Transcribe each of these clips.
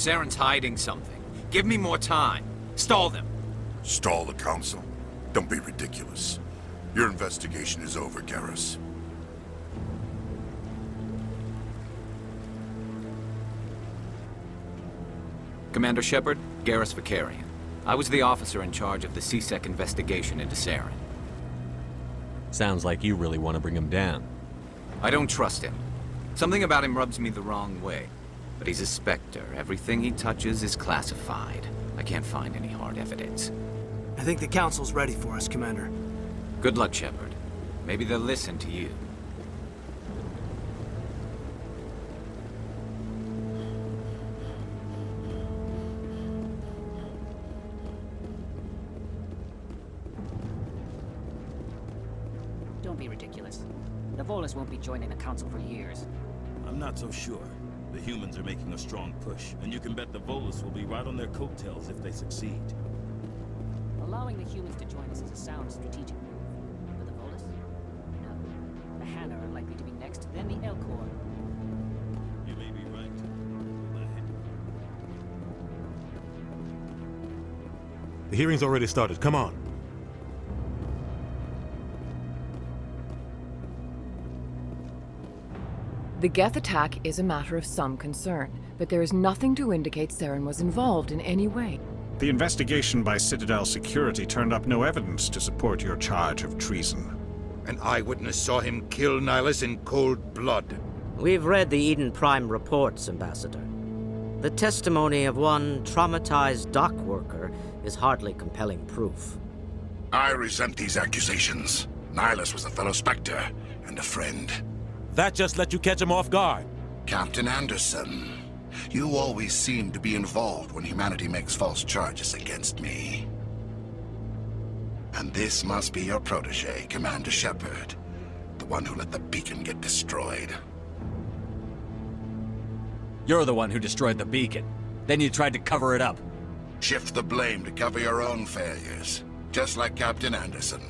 Saren's hiding something. Give me more time. Stall them. Stall the Council? Don't be ridiculous. Your investigation is over, Garrus. Commander Shepard, Garrus Vicarian. I was the officer in charge of the C-Sec investigation into Saren. Sounds like you really want to bring him down. I don't trust him. Something about him rubs me the wrong way. But he's a Spectre. Everything he touches is classified. I can't find any hard evidence. I think the Council's ready for us, Commander. Good luck, Shepard. Maybe they'll listen to you. Don't be ridiculous. The Volus won't be joining the Council for years. I'm not so sure. The humans are making a strong push, and you can bet the Volus will be right on their coattails if they succeed. Allowing the humans to join us is a sound strategic move. But the Volus? No. The Hanna are likely to be next, then the Elcor. You may be right. The hearing's already started. Come on. The Geth attack is a matter of some concern, but there is nothing to indicate Saren was involved in any way. The investigation by Citadel security turned up no evidence to support your charge of treason. An eyewitness saw him kill Nihilus in cold blood. We've read the Eden Prime reports, Ambassador. The testimony of one traumatized dock worker is hardly compelling proof. I resent these accusations. Nihilus was a fellow Spectre and a friend. That just let you catch him off guard. Captain Anderson, you always seem to be involved when humanity makes false charges against me. And this must be your protege, Commander Shepard, the one who let the beacon get destroyed. You're the one who destroyed the beacon. Then you tried to cover it up. Shift the blame to cover your own failures, just like Captain Anderson.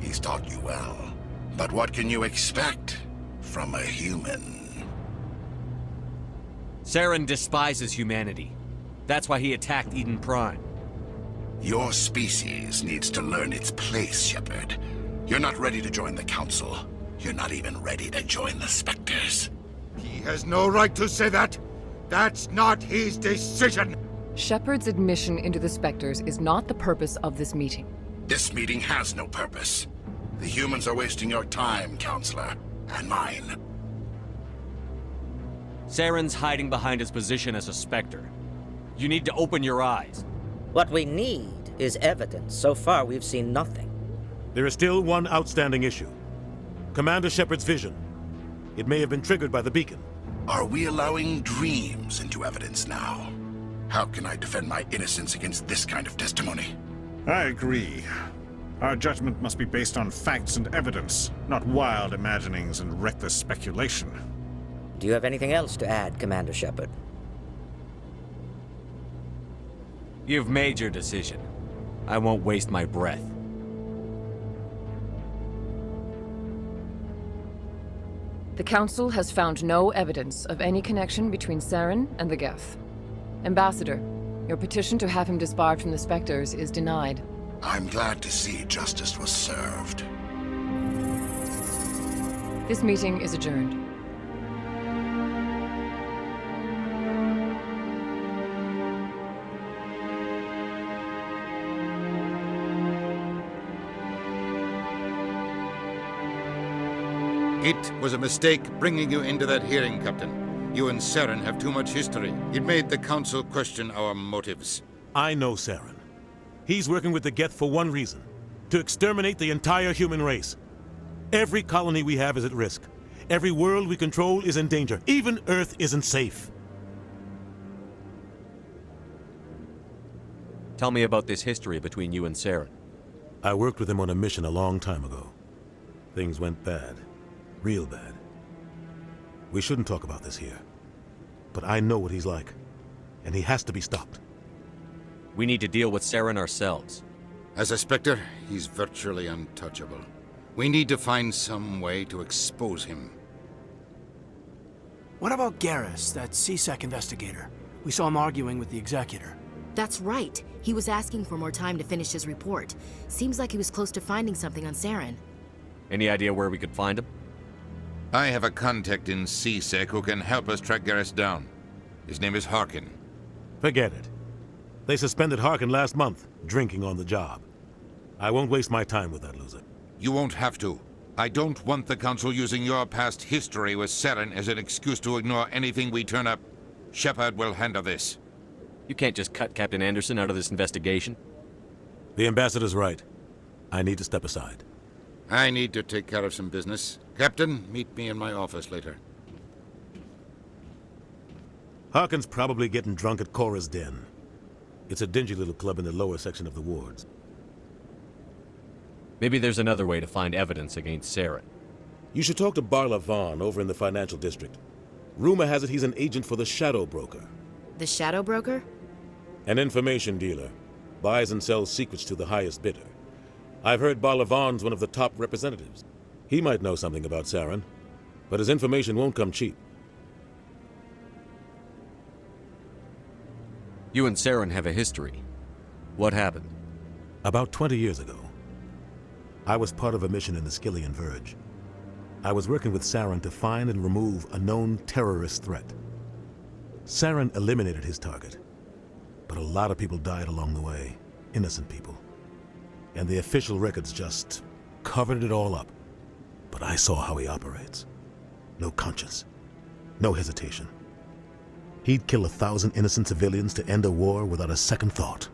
He's taught you well. But what can you expect from a human? Saren despises humanity. That's why he attacked Eden Prime. Your species needs to learn its place, Shepard. You're not ready to join the Council. You're not even ready to join the Spectres. He has no right to say that. That's not his decision. Shepard's admission into the Spectres is not the purpose of this meeting. This meeting has no purpose. The humans are wasting your time, Counselor. And mine. Saren's hiding behind his position as a Spectre. You need to open your eyes. What we need is evidence. So far, we've seen nothing. There is still one outstanding issue. Commander Shepard's vision. It may have been triggered by the beacon. Are we allowing dreams into evidence now? How can I defend my innocence against this kind of testimony? I agree. Our judgment must be based on facts and evidence, not wild imaginings and reckless speculation. Do you have anything else to add, Commander Shepard? You've made your decision. I won't waste my breath. The Council has found no evidence of any connection between Saren and the Geth. Ambassador, your petition to have him disbarred from the Spectres is denied. I'm glad to see justice was served. This meeting is adjourned. It was a mistake bringing you into that hearing, Captain. You and Saren have too much history. It made the Council question our motives. I know Saren. He's working with the Geth for one reason. To exterminate the entire human race. Every colony we have is at risk. Every world we control is in danger. Even Earth isn't safe. Tell me about this history between you and Saren. I worked with him on a mission a long time ago. Things went bad. Real bad. We shouldn't talk about this here. But I know what he's like. And he has to be stopped. We need to deal with Saren ourselves. As a Spectre, he's virtually untouchable. We need to find some way to expose him. What about Garrus, that C-Sec investigator? We saw him arguing with the executor. That's right. He was asking for more time to finish his report. Seems like he was close to finding something on Saren. Any idea where we could find him? I have a contact in CSEC who can help us track Garrus down. His name is Harkin. Forget it. They suspended Harkin last month, drinking on the job. I won't waste my time with that loser. You won't have to. I don't want the Council using your past history with Saren as an excuse to ignore anything we turn up. Shepard will handle this. You can't just cut Captain Anderson out of this investigation. The ambassador's right. I need to step aside. I need to take care of some business. Captain, meet me in my office later. Harkin's probably getting drunk at Cora's Den. It's a dingy little club in the lower section of the wards. Maybe there's another way to find evidence against Saren. You should talk to Barla Vaughn over in the financial district. Rumor has it he's an agent for the Shadow Broker. The Shadow Broker? An information dealer. Buys and sells secrets to the highest bidder. I've heard Barla Vaughn's one of the top representatives. He might know something about Saren, but his information won't come cheap. You and Saren have a history. What happened? About 20 years ago, I was part of a mission in the Skillian Verge. I was working with Saren to find and remove a known terrorist threat. Saren eliminated his target, but a lot of people died along the way, innocent people. And the official records just covered it all up. But I saw how he operates. No conscience, no hesitation. He'd kill 1,000 innocent civilians to end a war without a second thought.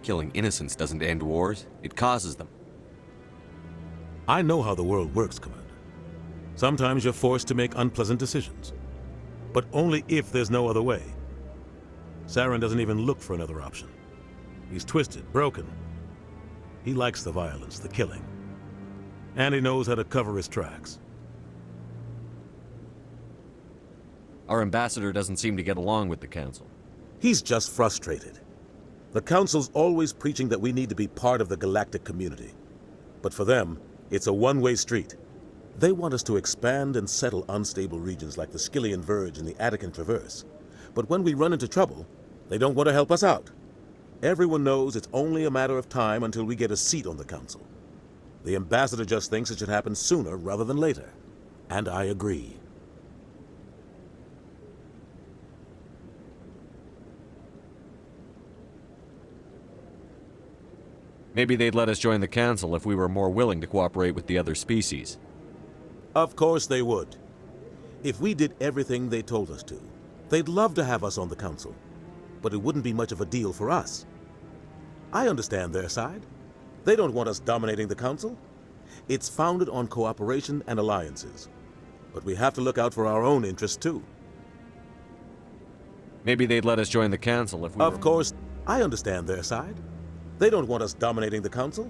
Killing innocents doesn't end wars, it causes them. I know how the world works, Commander. Sometimes you're forced to make unpleasant decisions, but only if there's no other way. Saren doesn't even look for another option. He's twisted, broken. He likes the violence, the killing. And he knows how to cover his tracks. Our ambassador doesn't seem to get along with the Council. He's just frustrated. The Council's always preaching that we need to be part of the galactic community. But for them, it's a one-way street. They want us to expand and settle unstable regions like the Skillian Verge and the Attican Traverse. But when we run into trouble, they don't want to help us out. Everyone knows it's only a matter of time until we get a seat on the Council. The ambassador just thinks it should happen sooner rather than later. And I agree. Maybe they'd let us join the Council if we were more willing to cooperate with the other species. Of course they would. If we did everything they told us to, they'd love to have us on the Council. But it wouldn't be much of a deal for us. I understand their side. They don't want us dominating the Council. It's founded on cooperation and alliances. But we have to look out for our own interests too. Maybe they'd let us join the Council if we Of course, I understand their side. They don't want us dominating the Council.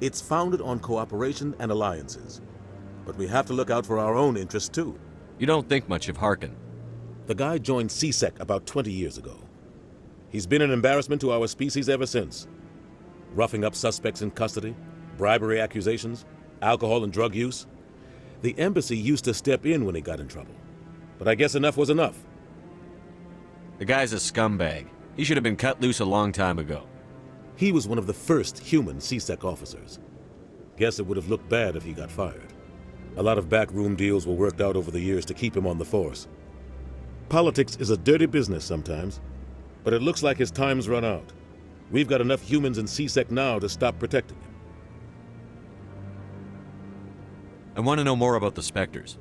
It's founded on cooperation and alliances. But we have to look out for our own interests too. You don't think much of Harkin. The guy joined CSEC about 20 years ago. He's been an embarrassment to our species ever since. Roughing up suspects in custody, bribery accusations, alcohol and drug use. The embassy used to step in when he got in trouble. But I guess enough was enough. The guy's a scumbag. He should have been cut loose a long time ago. He was one of the first human CSEC officers. Guess it would have looked bad if he got fired. A lot of backroom deals were worked out over the years to keep him on the force. Politics is a dirty business sometimes, but it looks like his time's run out. We've got enough humans in CSEC now to stop protecting him. I want to know more about the Spectres.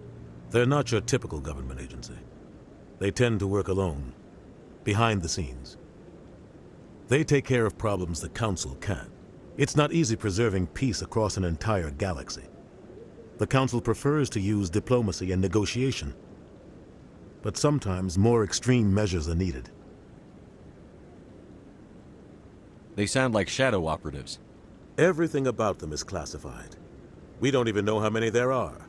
They're not your typical government agency. They tend to work alone, behind the scenes. They take care of problems the Council can't. It's not easy preserving peace across an entire galaxy. The Council prefers to use diplomacy and negotiation. But sometimes more extreme measures are needed. They sound like shadow operatives. Everything about them is classified. We don't even know how many there are.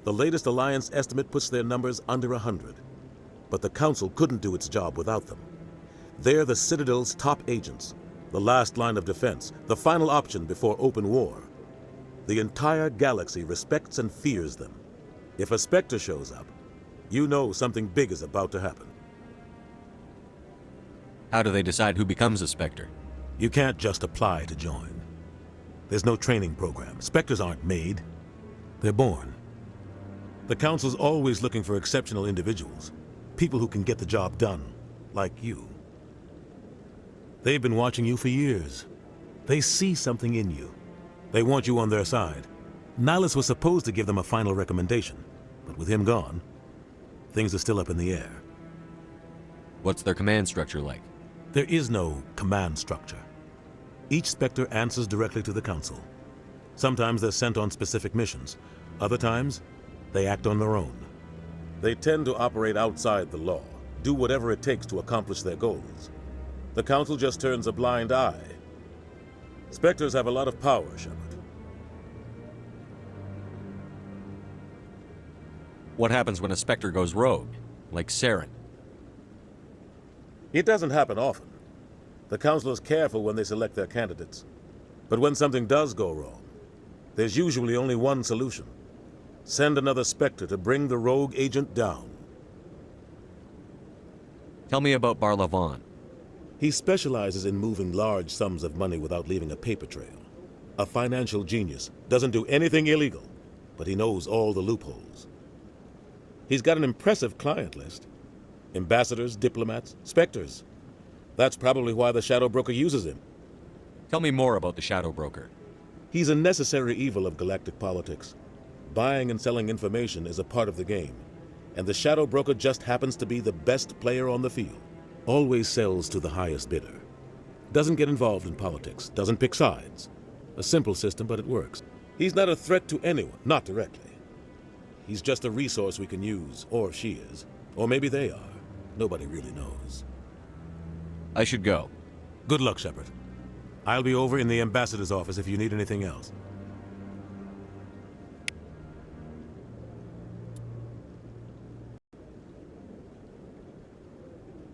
The latest Alliance estimate puts their numbers under 100. But the Council couldn't do its job without them. They're the Citadel's top agents, the last line of defense, the final option before open war. The entire galaxy respects and fears them. If a Spectre shows up, you know something big is about to happen. How do they decide who becomes a Spectre? You can't just apply to join. There's no training program. Spectres aren't made. They're born. The Council's always looking for exceptional individuals. People who can get the job done, like you. They've been watching you for years. They see something in you. They want you on their side. Nihilus was supposed to give them a final recommendation, but with him gone, things are still up in the air. What's their command structure like? There is no command structure. Each Spectre answers directly to the Council. Sometimes they're sent on specific missions. Other times, they act on their own. They tend to operate outside the law, do whatever it takes to accomplish their goals. The Council just turns a blind eye. Spectres have a lot of power, Shepard. What happens when a Spectre goes rogue, like Saren? It doesn't happen often. The Council is careful when they select their candidates. But when something does go wrong, there's usually only one solution. Send another Spectre to bring the rogue agent down. Tell me about Barlavon. He specializes in moving large sums of money without leaving a paper trail. A financial genius. Doesn't do anything illegal, but he knows all the loopholes. He's got an impressive client list. Ambassadors, diplomats, Spectres. That's probably why the Shadow Broker uses him. Tell me more about the Shadow Broker. He's a necessary evil of galactic politics. Buying and selling information is a part of the game, and the Shadow Broker just happens to be the best player on the field. Always sells to the highest bidder. Doesn't get involved in politics, doesn't pick sides. A simple system, but it works. He's not a threat to anyone, not directly. He's just a resource we can use, or she is. Or maybe they are. Nobody really knows. I should go. Good luck, Shepard. I'll be over in the ambassador's office if you need anything else.